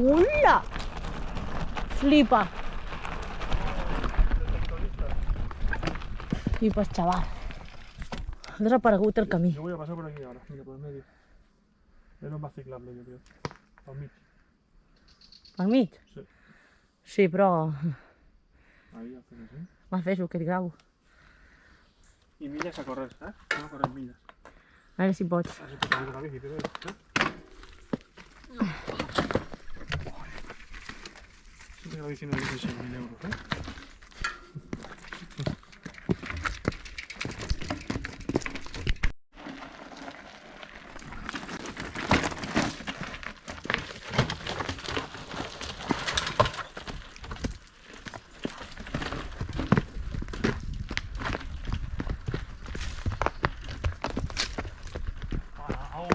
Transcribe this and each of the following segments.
¡Hola! Flipa. Flipas, chaval. Ha desaparegut el camí. Yo voy a pasar por aquí ahora, mira, por el medio. Es lo más ciclable, yo creo. Al mig. Al mig? Sí. Sí, però Ahí haces así. m'ha fet que et gravo. Y millas a correr, ¿eh? Vamos a correr millas. A veure si pots. Así te pones la bici, pero ¿eh? Sí, la bici no dice 6.000 euros, ¿eh? Aún.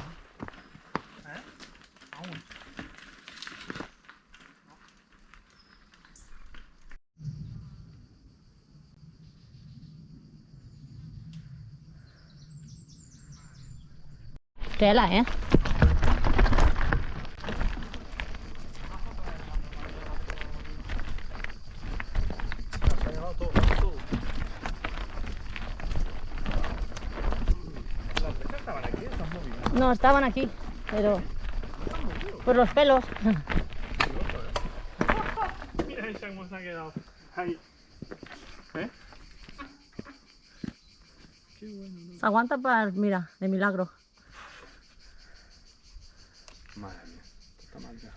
¿Eh? Aún. Tela, eh? Se ha llevado todo, todo. Las veces estaban aquí, están movidas. No, estaban aquí, pero Están movidos. por los pelos. Mira esa cómo se ha quedado. Ahí. ¿Eh? Qué bueno, ¿no? S'aguanta per, mira, de milagro. Madre mía, esto está mal ya.